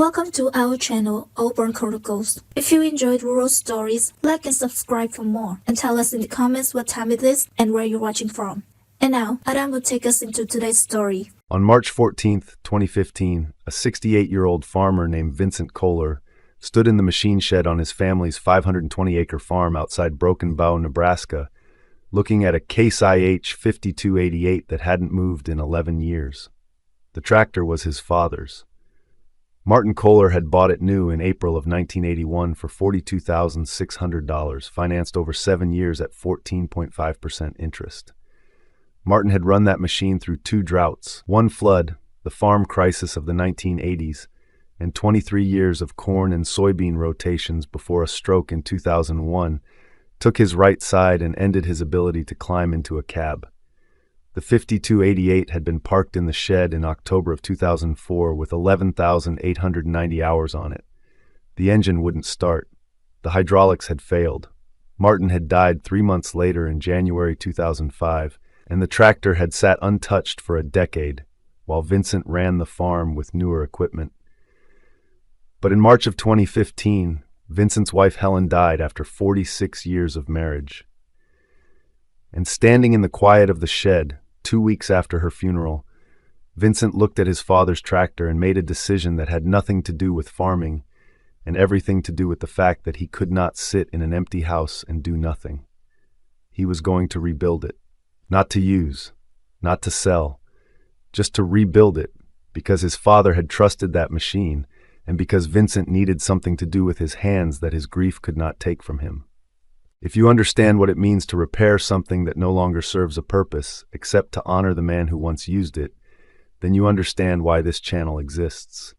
Welcome to our channel, Auburn Chronicles. If you enjoyed rural stories, like and subscribe for more, and tell us in the comments what time it is and where you're watching from. And now, Adam will take us into today's story. On March 14, 2015, a 68-year-old farmer named Vincent Kohler stood in the machine shed on his family's 520-acre farm outside Broken Bow, Nebraska, looking at a Case IH 5288 that hadn't moved in 11 years. The tractor was his father's. Martin Kohler had bought it new in April of 1981 for $42,600, financed over 7 years at 14.5% interest. Martin had run that machine through 2 droughts, 1 flood, the farm crisis of the 1980s, and 23 years of corn and soybean rotations before a stroke in 2001 took his right side and ended his ability to climb into a cab. The 5288 had been parked in the shed in October of 2004 with 11,890 hours on it. The engine wouldn't start. The hydraulics had failed. Martin had died 3 months later in January 2005, and the tractor had sat untouched for a decade, while Vincent ran the farm with newer equipment. But in March of 2015, Vincent's wife Helen died after 46 years of marriage. And standing in the quiet of the shed, 2 weeks after her funeral, Vincent looked at his father's tractor and made a decision that had nothing to do with farming and everything to do with the fact that he could not sit in an empty house and do nothing. He was going to rebuild it. Not to use, not to sell, just to rebuild it, because his father had trusted that machine, and because Vincent needed something to do with his hands that his grief could not take from him. If you understand what it means to repair something that no longer serves a purpose, except to honor the man who once used it, then you understand why this channel exists.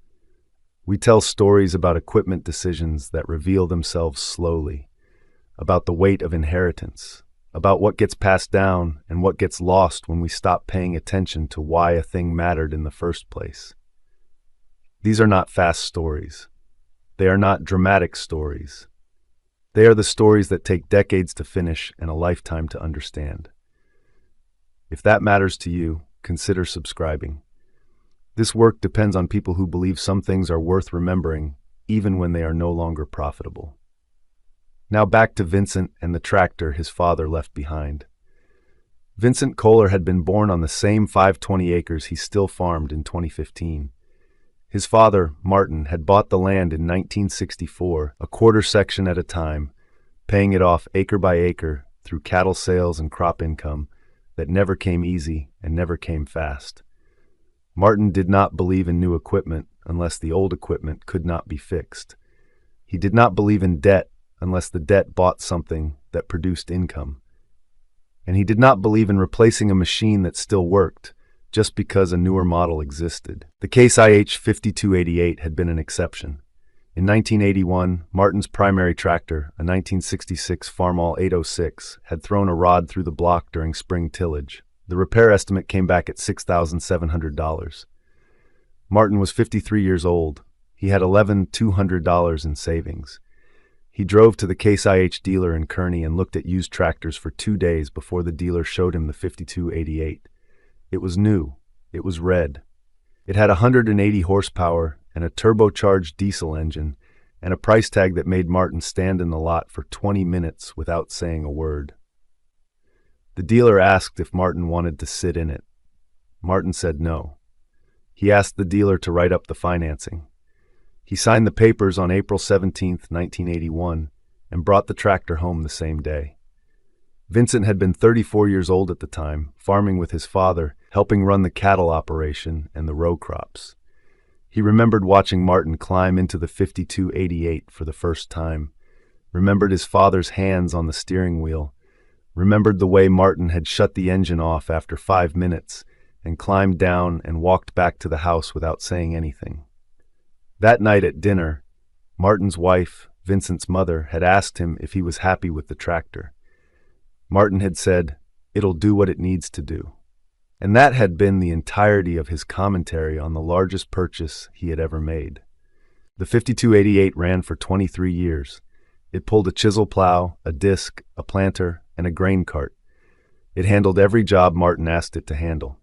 We tell stories about equipment decisions that reveal themselves slowly, about the weight of inheritance, about what gets passed down and what gets lost when we stop paying attention to why a thing mattered in the first place. These are not fast stories. They are not dramatic stories. They are the stories that take decades to finish and a lifetime to understand. If that matters to you, consider subscribing. This work depends on people who believe some things are worth remembering, even when they are no longer profitable. Now back to Vincent and the tractor his father left behind. Vincent Kohler had been born on the same 520 acres he still farmed in 2015. His father, Martin, had bought the land in 1964, a quarter section at a time, paying it off acre by acre through cattle sales and crop income that never came easy and never came fast. Martin did not believe in new equipment unless the old equipment could not be fixed. He did not believe in debt unless the debt bought something that produced income. And he did not believe in replacing a machine that still worked just because a newer model existed. The Case IH 5288 had been an exception. In 1981, Martin's primary tractor, a 1966 Farmall 806, had thrown a rod through the block during spring tillage. The repair estimate came back at $6,700. Martin was 53 years old. He had $11,200 in savings. He drove to the Case IH dealer in Kearney and looked at used tractors for 2 days before the dealer showed him the 5288. It was new. It was red. It had 180 horsepower and a turbocharged diesel engine and a price tag that made Martin stand in the lot for 20 minutes without saying a word. The dealer asked if Martin wanted to sit in it. Martin said no. He asked the dealer to write up the financing. He signed the papers on April 17, 1981, and brought the tractor home the same day. Vincent had been 34 years old at the time, farming with his father, helping run the cattle operation and the row crops. He remembered watching Martin climb into the 5288 for the first time, remembered his father's hands on the steering wheel, remembered the way Martin had shut the engine off after 5 minutes and climbed down and walked back to the house without saying anything. That night at dinner, Martin's wife, Vincent's mother, had asked him if he was happy with the tractor. Martin had said, "It'll do what it needs to do." And that had been the entirety of his commentary on the largest purchase he had ever made. The 5288 ran for 23 years. It pulled a chisel plow, a disc, a planter, and a grain cart. It handled every job Martin asked it to handle.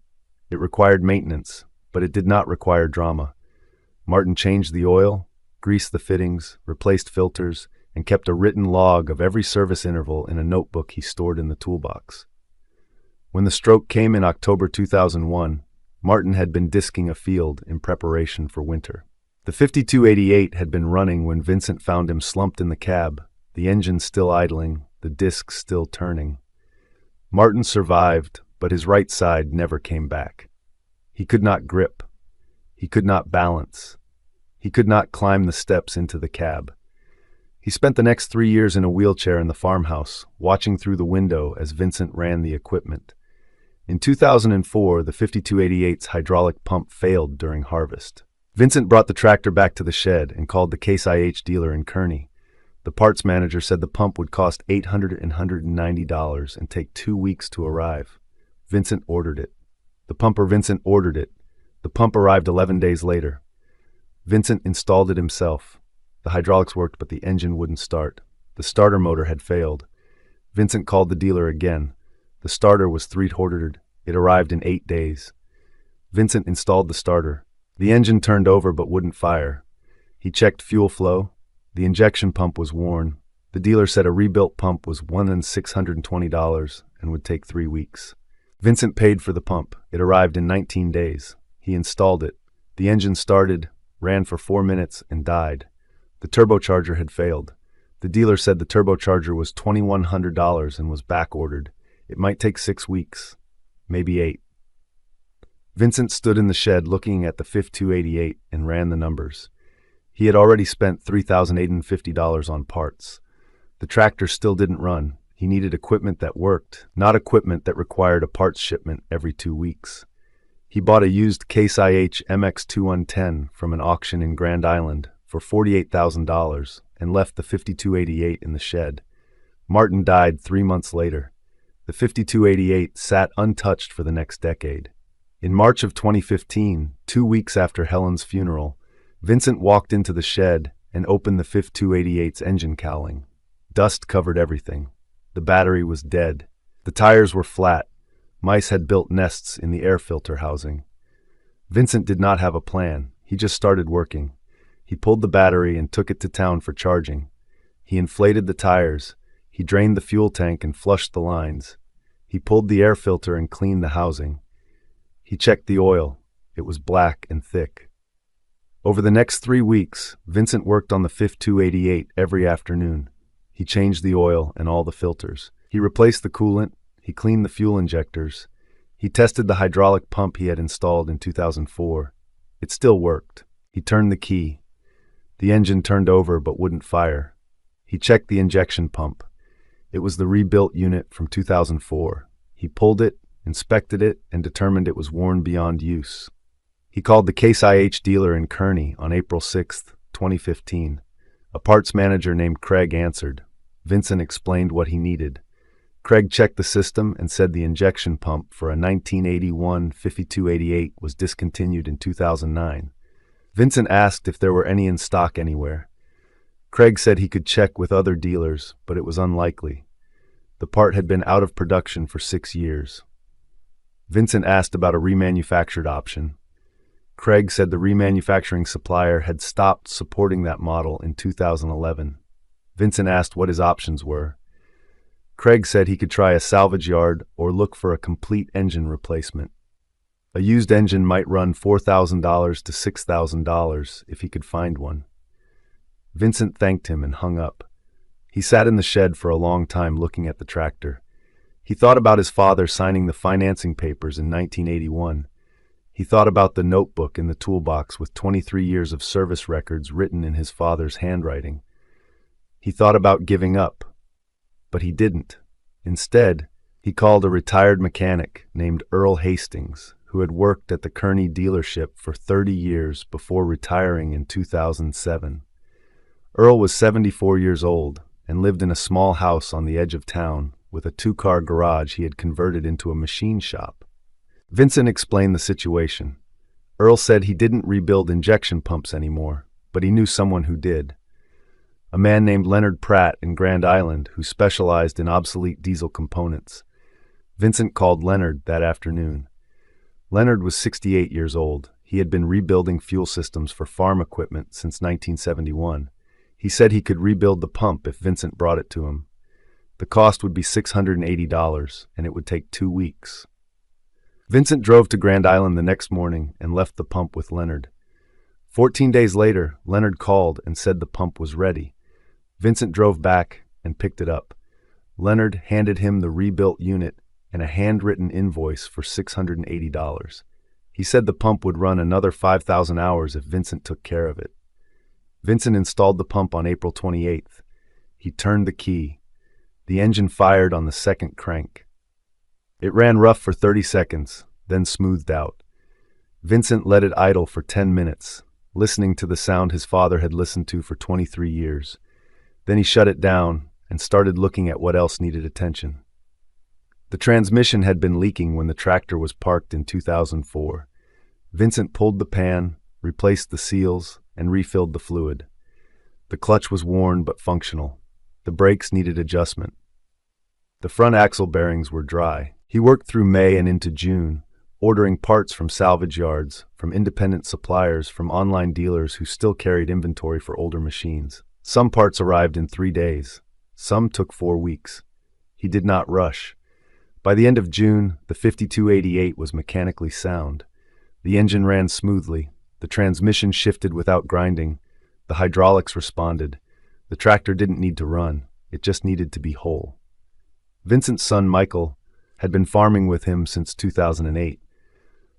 It required maintenance, but it did not require drama. Martin changed the oil, greased the fittings, replaced filters, and kept a written log of every service interval in a notebook he stored in the toolbox. When the stroke came in October 2001, Martin had been disking a field in preparation for winter. The 5288 had been running when Vincent found him slumped in the cab, the engine still idling, the discs still turning. Martin survived, but his right side never came back. He could not grip. He could not balance. He could not climb the steps into the cab. He spent the next 3 years in a wheelchair in the farmhouse, watching through the window as Vincent ran the equipment. In 2004, the 5288's hydraulic pump failed during harvest. Vincent brought the tractor back to the shed and called the Case IH dealer in Kearney. The parts manager said the pump would cost $890 and take 2 weeks to arrive. Vincent ordered it. The pump arrived 11 days later. Vincent installed it himself. The hydraulics worked, but the engine wouldn't start. The starter motor had failed. Vincent called the dealer again. The starter was three-ordered. It arrived in 8 days. Vincent installed the starter. The engine turned over but wouldn't fire. He checked fuel flow. The injection pump was worn. The dealer said a rebuilt pump was $1,620 and would take 3 weeks. Vincent paid for the pump. It arrived in 19 days. He installed it. The engine started, ran for 4 minutes, and died. The turbocharger had failed. The dealer said the turbocharger was $2,100 and was back-ordered. It might take 6 weeks, maybe 8. Vincent stood in the shed looking at the 5288 and ran the numbers. He had already spent $3,850 on parts. The tractor still didn't run. He needed equipment that worked, not equipment that required a parts shipment every 2 weeks. He bought a used Case IH MX2110 from an auction in Grand Island for $48,000 and left the 5288 in the shed. Martin died 3 months later. The 5288 sat untouched for the next decade. In March of 2015, 2 weeks after Helen's funeral, Vincent walked into the shed and opened the 5288's engine cowling. Dust covered everything. The battery was dead. The tires were flat. Mice had built nests in the air filter housing. Vincent did not have a plan. He just started working. He pulled the battery and took it to town for charging. He inflated the tires. He drained the fuel tank and flushed the lines. He pulled the air filter and cleaned the housing. He checked the oil. It was black and thick. Over the next 3 weeks, Vincent worked on the 5288 every afternoon. He changed the oil and all the filters. He replaced the coolant. He cleaned the fuel injectors. He tested the hydraulic pump he had installed in 2004. It still worked. He turned the key. The engine turned over but wouldn't fire. He checked the injection pump. It was the rebuilt unit from 2004. He pulled it, inspected it, and determined it was worn beyond use. He called the Case IH dealer in Kearney on April 6, 2015. A parts manager named Craig answered. Vincent explained what he needed. Craig checked the system and said the injection pump for a 1981 5288 was discontinued in 2009. Vincent asked if there were any in stock anywhere. Craig said he could check with other dealers, but it was unlikely. The part had been out of production for 6 years. Vincent asked about a remanufactured option. Craig said the remanufacturing supplier had stopped supporting that model in 2011. Vincent asked what his options were. Craig said he could try a salvage yard or look for a complete engine replacement. A used engine might run $4,000 to $6,000 if he could find one. Vincent thanked him and hung up. He sat in the shed for a long time looking at the tractor. He thought about his father signing the financing papers in 1981. He thought about the notebook in the toolbox with 23 years of service records written in his father's handwriting. He thought about giving up, but he didn't. Instead, he called a retired mechanic named Earl Hastings, who had worked at the Kearney dealership for 30 years before retiring in 2007. Earl was 74 years old and lived in a small house on the edge of town with a 2-car garage he had converted into a machine shop. Vincent explained the situation. Earl said he didn't rebuild injection pumps anymore, but he knew someone who did. A man named Leonard Pratt in Grand Island who specialized in obsolete diesel components. Vincent called Leonard that afternoon. Leonard was 68 years old. He had been rebuilding fuel systems for farm equipment since 1971. He said he could rebuild the pump if Vincent brought it to him. The cost would be $680, and it would take 2 weeks. Vincent drove to Grand Island the next morning and left the pump with Leonard. 14 days later, Leonard called and said the pump was ready. Vincent drove back and picked it up. Leonard handed him the rebuilt unit and a handwritten invoice for $680. He said the pump would run another 5,000 hours if Vincent took care of it. Vincent installed the pump on April 28th. He turned the key. The engine fired on the second crank. It ran rough for 30 seconds, then smoothed out. Vincent let it idle for 10 minutes, listening to the sound his father had listened to for 23 years. Then he shut it down and started looking at what else needed attention. The transmission had been leaking when the tractor was parked in 2004. Vincent pulled the pan, replaced the seals, and refilled the fluid. The clutch was worn but functional. The brakes needed adjustment. The front axle bearings were dry. He worked through May and into June, ordering parts from salvage yards, from independent suppliers, from online dealers who still carried inventory for older machines. Some parts arrived in 3 days. Some took 4 weeks. He did not rush. By the end of June, the 5288 was mechanically sound. The engine ran smoothly. The transmission shifted without grinding. The hydraulics responded. The tractor didn't need to run. It just needed to be whole. Vincent's son, Michael, had been farming with him since 2008.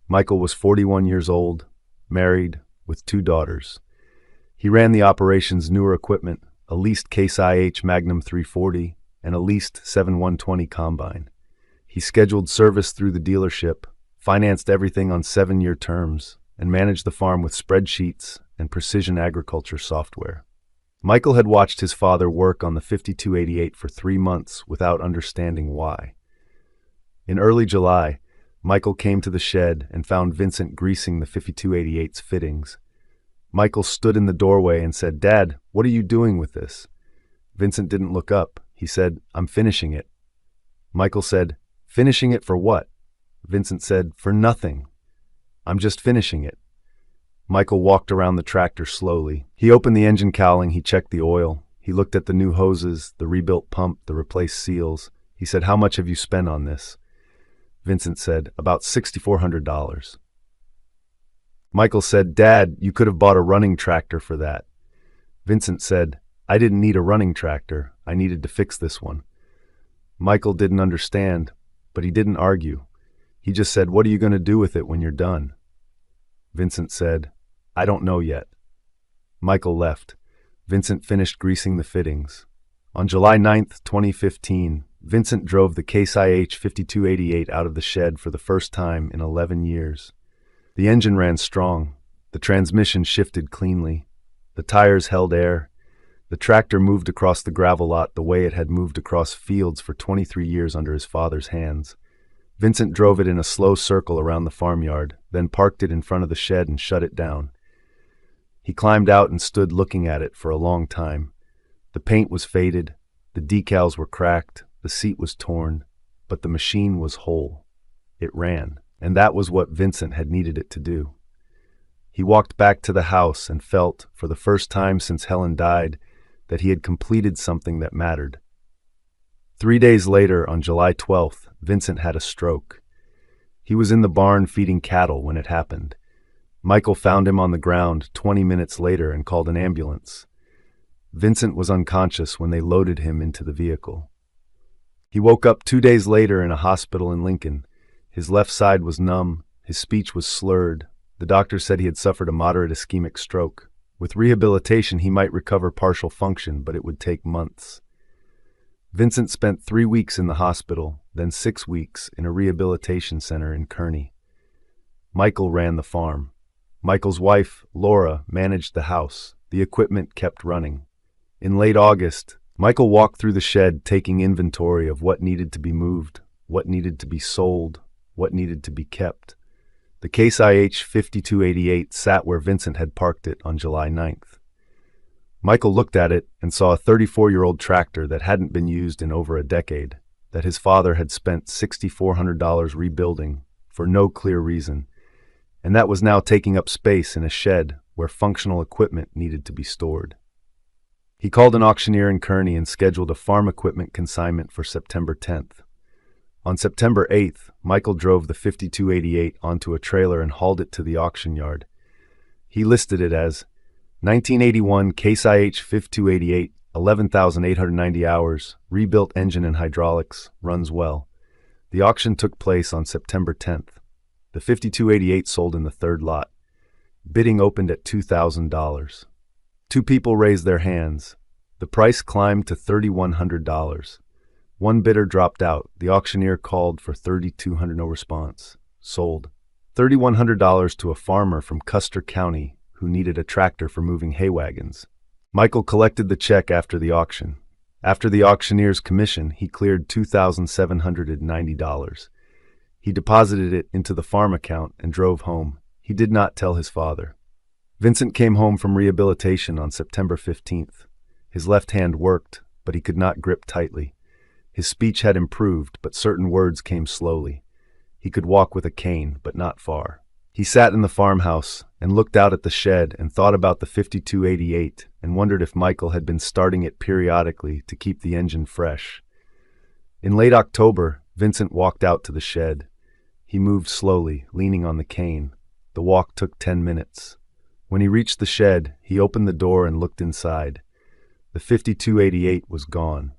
Michael was 41 years old, married, with 2 daughters. He ran the operation's newer equipment, a leased Case IH Magnum 340 and a leased 7120 combine. He scheduled service through the dealership, financed everything on 7-year terms, and managed the farm with spreadsheets and precision agriculture software. Michael had watched his father work on the 5288 for 3 months without understanding why. In early July, Michael came to the shed and found Vincent greasing the 5288's fittings. Michael stood in the doorway and said, "Dad, what are you doing with this?" Vincent didn't look up. He said, "I'm finishing it." Michael said, "Finishing it for what?" Vincent said, "For nothing. I'm just finishing it." Michael walked around the tractor slowly. He opened the engine cowling, he checked the oil. He looked at the new hoses, the rebuilt pump, the replaced seals. He said, "How much have you spent on this?" Vincent said, "About $6,400. Michael said, "Dad, you could have bought a running tractor for that." Vincent said, "I didn't need a running tractor. I needed to fix this one." Michael didn't understand, but he didn't argue. He just said, "What are you going to do with it when you're done?" Vincent said, "I don't know yet." Michael left. Vincent finished greasing the fittings. On July 9th, 2015, Vincent drove the Case IH 5288 out of the shed for the first time in 11 years. The engine ran strong. The transmission shifted cleanly. The tires held air. The tractor moved across the gravel lot the way it had moved across fields for 23 years under his father's hands. Vincent drove it in a slow circle around the farmyard, then parked it in front of the shed and shut it down. He climbed out and stood looking at it for a long time. The paint was faded, the decals were cracked, the seat was torn, but the machine was whole. It ran, and that was what Vincent had needed it to do. He walked back to the house and felt, for the first time since Helen died, that he had completed something that mattered. 3 days later, on July 12th, Vincent had a stroke. He was in the barn feeding cattle when it happened. Michael found him on the ground 20 minutes later and called an ambulance. Vincent was unconscious when they loaded him into the vehicle. He woke up 2 days later in a hospital in Lincoln. His left side was numb, his speech was slurred. The doctor said he had suffered a moderate ischemic stroke. With rehabilitation, he might recover partial function, but it would take months. Vincent spent 3 weeks in the hospital, then 6 weeks in a rehabilitation center in Kearney. Michael ran the farm. Michael's wife, Laura, managed the house. The equipment kept running. In late August, Michael walked through the shed taking inventory of what needed to be moved, what needed to be sold, what needed to be kept. The Case IH 5288 sat where Vincent had parked it on July 9th. Michael looked at it and saw a 34-year-old tractor that hadn't been used in over a decade, that his father had spent $6,400 rebuilding for no clear reason. and that was now taking up space in a shed where functional equipment needed to be stored. He called an auctioneer in Kearney and scheduled a farm equipment consignment for September 10th. On September 8th, Michael drove the 5288 onto a trailer and hauled it to the auction yard. He listed it as 1981 Case IH 5288, 11,890 hours, rebuilt engine and hydraulics, runs well. The auction took place on September 10th. The 5288 sold in the third lot. Bidding opened at $2,000. Two people raised their hands. The price climbed to $3,100. One bidder dropped out. The auctioneer called for $3,200. No response. Sold. $3,100 to a farmer from Custer County who needed a tractor for moving hay wagons. Michael collected the check after the auction. After the auctioneer's commission, he cleared $2,790. He deposited it into the farm account and drove home. He did not tell his father. Vincent came home from rehabilitation on September 15th. His left hand worked, but he could not grip tightly. His speech had improved, but certain words came slowly. He could walk with a cane, but not far. He sat in the farmhouse and looked out at the shed and thought about the 5288 and wondered if Michael had been starting it periodically to keep the engine fresh. In late October, Vincent walked out to the shed. He moved slowly, leaning on the cane. The walk took 10 minutes. When he reached the shed, he opened the door and looked inside. The 5288 was gone.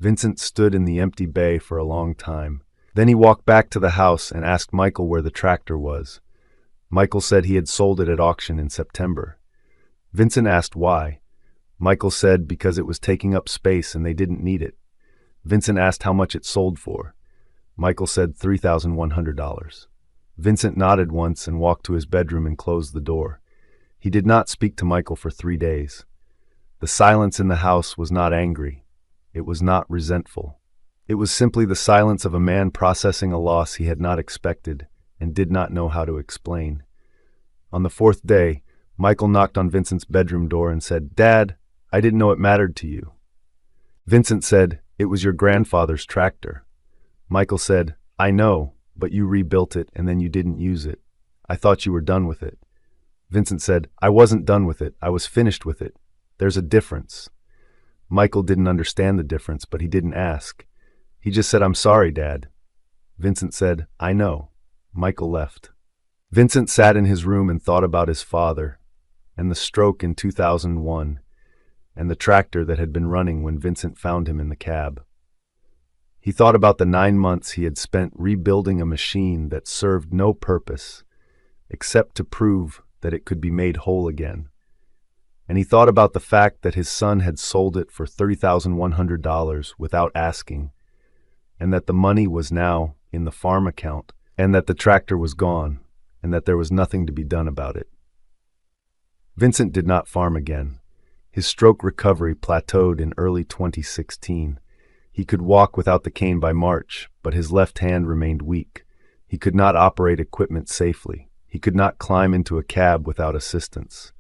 Vincent stood in the empty bay for a long time. Then he walked back to the house and asked Michael where the tractor was. Michael said he had sold it at auction in September. Vincent asked why. Michael said because it was taking up space and they didn't need it. Vincent asked how much it sold for. Michael said $3,100. Vincent nodded once and walked to his bedroom and closed the door. He did not speak to Michael for 3 days. The silence in the house was not angry. It was not resentful. It was simply the silence of a man processing a loss he had not expected and did not know how to explain. On the 4th day, Michael knocked on Vincent's bedroom door and said, "Dad, I didn't know it mattered to you." Vincent said, "It was your grandfather's tractor." Michael said, "I know, but you rebuilt it and then you didn't use it. I thought you were done with it." Vincent said, "I wasn't done with it. I was finished with it. There's a difference." Michael didn't understand the difference, but he didn't ask. He just said, "I'm sorry, Dad." Vincent said, "I know." Michael left. Vincent sat in his room and thought about his father, and the stroke in 2001, and the tractor that had been running when Vincent found him in the cab. He thought about the 9 months he had spent rebuilding a machine that served no purpose except to prove that it could be made whole again. And he thought about the fact that his son had sold it for $30,100 without asking, and that the money was now in the farm account, and that the tractor was gone, and that there was nothing to be done about it. Vincent did not farm again. His stroke recovery plateaued in early 2016. He could walk without the cane by March, but his left hand remained weak. He could not operate equipment safely. He could not climb into a cab without assistance.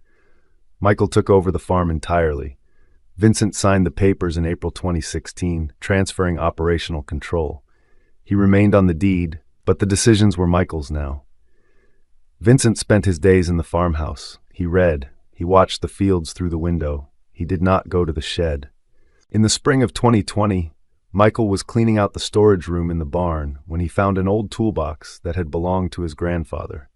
Michael took over the farm entirely. Vincent signed the papers in April 2016, transferring operational control. He remained on the deed, but the decisions were Michael's now. Vincent spent his days in the farmhouse. He read. He watched the fields through the window. He did not go to the shed. In the spring of 2020, Michael was cleaning out the storage room in the barn when he found an old toolbox that had belonged to his grandfather.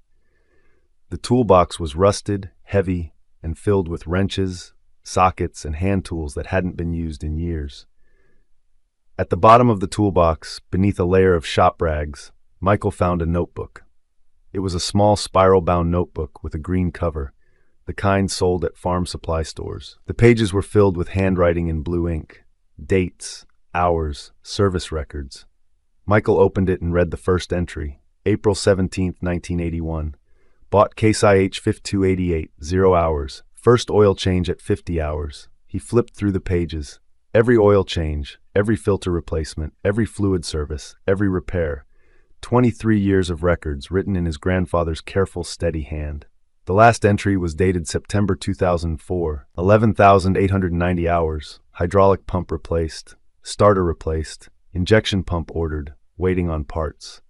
The toolbox was rusted, heavy, and filled with wrenches, sockets, and hand tools that hadn't been used in years. At the bottom of the toolbox, beneath a layer of shop rags, Michael found a notebook. It was a small spiral-bound notebook with a green cover, the kind sold at farm supply stores. The pages were filled with handwriting in blue ink, dates, hours, service records. Michael opened it and read the first entry, April 17, 1981. Bought Case IH 5288, 0 hours. First oil change at 50 hours. He flipped through the pages. Every oil change, every filter replacement, every fluid service, every repair. 23 years of records written in his grandfather's careful, steady hand. The last entry was dated September 2004, 11,890 hours, hydraulic pump replaced, starter replaced, injection pump ordered, waiting on parts.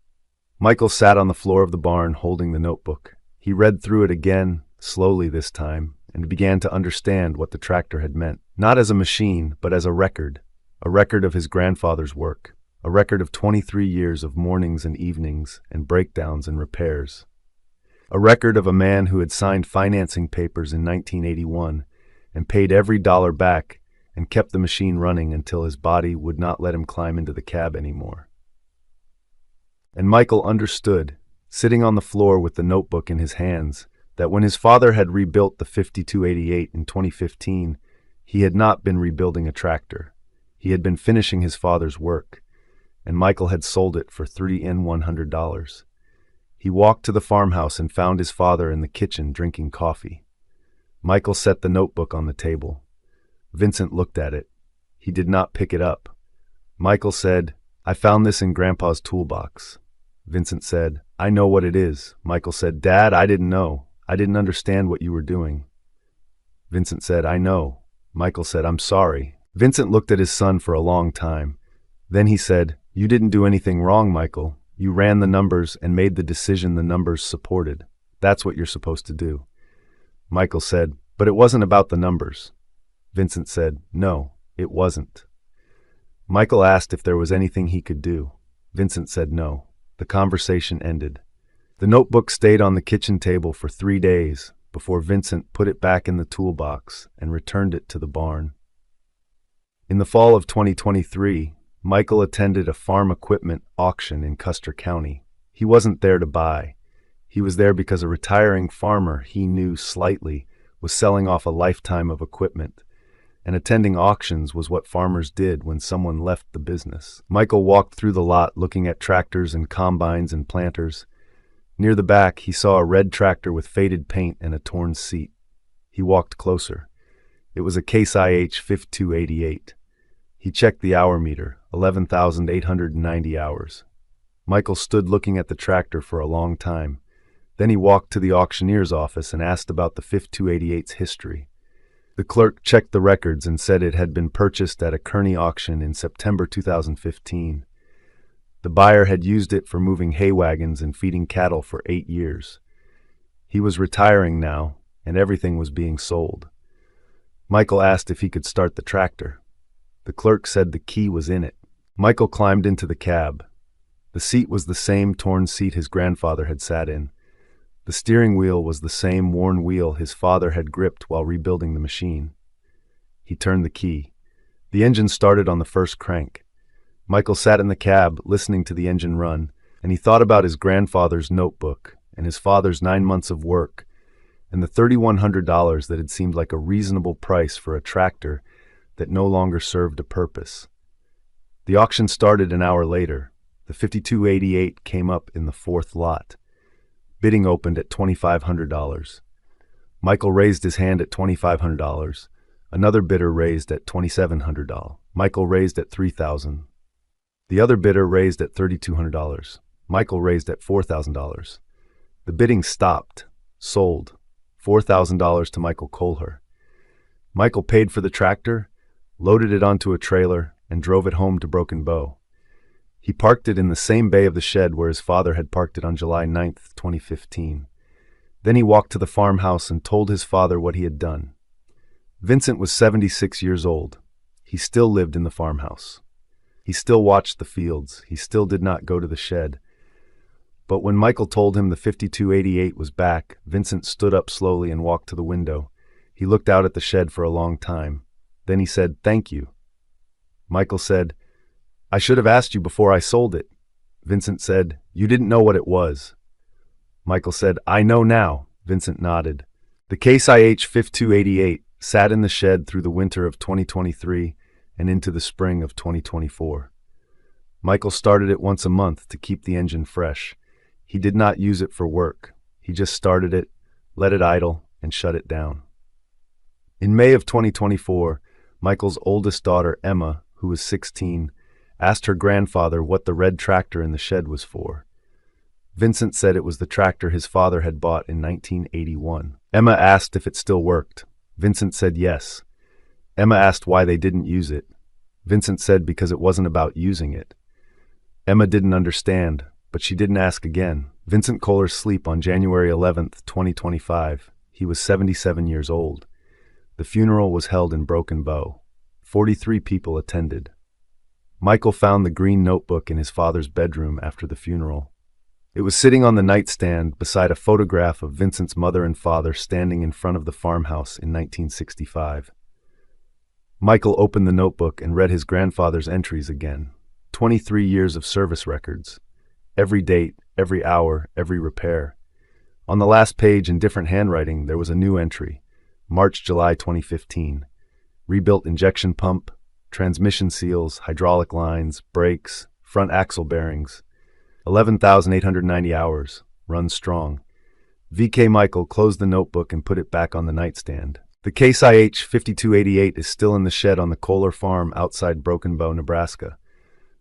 Michael sat on the floor of the barn holding the notebook. He read through it again, slowly this time, and began to understand what the tractor had meant. Not as a machine, but as a record of his grandfather's work, a record of 23 years of mornings and evenings and breakdowns and repairs. A record of a man who had signed financing papers in 1981 and paid every dollar back and kept the machine running until his body would not let him climb into the cab anymore. And Michael understood, sitting on the floor with the notebook in his hands, that when his father had rebuilt the 5288 in 2015, he had not been rebuilding a tractor. He had been finishing his father's work, and Michael had sold it for $3,100. He walked to the farmhouse and found his father in the kitchen drinking coffee. Michael set the notebook on the table. Vincent looked at it. He did not pick it up. Michael said, "I found this in Grandpa's toolbox." Vincent said, "I know what it is." Michael said, "Dad, I didn't know. I didn't understand what you were doing." Vincent said, "I know." Michael said, "I'm sorry." Vincent looked at his son for a long time. Then he said, "You didn't do anything wrong, Michael. You ran the numbers and made the decision the numbers supported. That's what you're supposed to do." Michael said, "But it wasn't about the numbers." Vincent said, "No, it wasn't." Michael asked if there was anything he could do. Vincent said no. The conversation ended. The notebook stayed on the kitchen table for 3 days before Vincent put it back in the toolbox and returned it to the barn. In the fall of 2023, Michael attended a farm equipment auction in Custer County. He wasn't there to buy. He was there because a retiring farmer he knew slightly was selling off a lifetime of equipment, and attending auctions was what farmers did when someone left the business. Michael walked through the lot looking at tractors and combines and planters. Near the back, he saw a red tractor with faded paint and a torn seat. He walked closer. It was a Case IH 5288. He checked the hour meter, 11,890 hours. Michael stood looking at the tractor for a long time. Then he walked to the auctioneer's office and asked about the 5288's history. The clerk checked the records and said it had been purchased at a Kearney auction in September 2015. The buyer had used it for moving hay wagons and feeding cattle for 8 years. He was retiring now, and everything was being sold. Michael asked if he could start the tractor. The clerk said the key was in it. Michael climbed into the cab. The seat was the same torn seat his grandfather had sat in. The steering wheel was the same worn wheel his father had gripped while rebuilding the machine. He turned the key. The engine started on the first crank. Michael sat in the cab, listening to the engine run, and he thought about his grandfather's notebook and his father's 9 months of work and the $3,100 that had seemed like a reasonable price for a tractor that no longer served a purpose. The auction started an hour later. The 5288 came up in the 4th lot. Bidding opened at $2,500. Michael raised his hand at $2,500. Another bidder raised at $2,700. Michael raised at $3,000. The other bidder raised at $3,200. Michael raised at $4,000. The bidding stopped. Sold. $4,000 to Michael Kohler. Michael paid for the tractor, loaded it onto a trailer, and drove it home to Broken Bow. He parked it in the same bay of the shed where his father had parked it on July 9th, 2015. Then he walked to the farmhouse and told his father what he had done. Vincent was 76 years old. He still lived in the farmhouse. He still watched the fields. He still did not go to the shed. But when Michael told him the 5288 was back, Vincent stood up slowly and walked to the window. He looked out at the shed for a long time. Then he said, "Thank you." Michael said, "I should have asked you before I sold it." Vincent said, "You didn't know what it was." Michael said, "I know now." Vincent nodded. The Case IH 5288 sat in the shed through the winter of 2023 and into the spring of 2024. Michael started it once a month to keep the engine fresh. He did not use it for work. He just started it, let it idle, and shut it down. In May of 2024, Michael's oldest daughter, Emma, who was 16, asked her grandfather what the red tractor in the shed was for. Vincent said it was the tractor his father had bought in 1981. Emma asked if it still worked. Vincent said yes. Emma asked why they didn't use it. Vincent said because it wasn't about using it. Emma didn't understand, but she didn't ask again. Vincent Kohler's sleep on January 11th, 2025. He was 77 years old. The funeral was held in Broken Bow. 43 people attended. Michael found the green notebook in his father's bedroom after the funeral. It was sitting on the nightstand beside a photograph of Vincent's mother and father standing in front of the farmhouse in 1965. Michael opened the notebook and read his grandfather's entries again. 23 years of service records. Every date, every hour, every repair. On the last page, in different handwriting, there was a new entry. March-July 2015. Rebuilt injection pump, transmission seals, hydraulic lines, brakes, front axle bearings. 11,890 hours. Runs strong. VK Michael closed the notebook and put it back on the nightstand. The Case IH 5288 is still in the shed on the Kohler farm outside Broken Bow, Nebraska.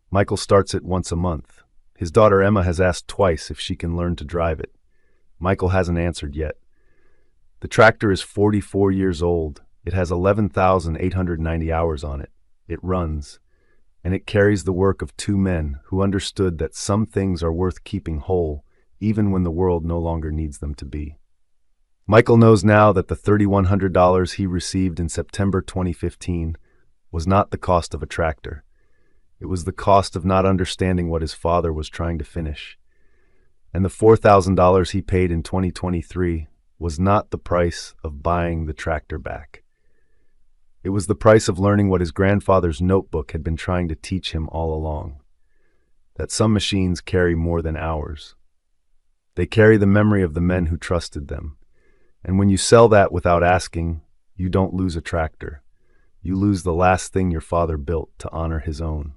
Michael starts it once a month. His daughter Emma has asked twice if she can learn to drive it. Michael hasn't answered yet. The tractor is 44 years old. It has 11,890 hours on it. It runs. And it carries the work of two men who understood that some things are worth keeping whole, even when the world no longer needs them to be. Michael knows now that the $3,100 he received in September 2015 was not the cost of a tractor. It was the cost of not understanding what his father was trying to finish. And the $4,000 he paid in 2023 was not the price of buying the tractor back. It was the price of learning what his grandfather's notebook had been trying to teach him all along. That some machines carry more than hours. They carry the memory of the men who trusted them. And when you sell that without asking, you don't lose a tractor. You lose the last thing your father built to honor his own.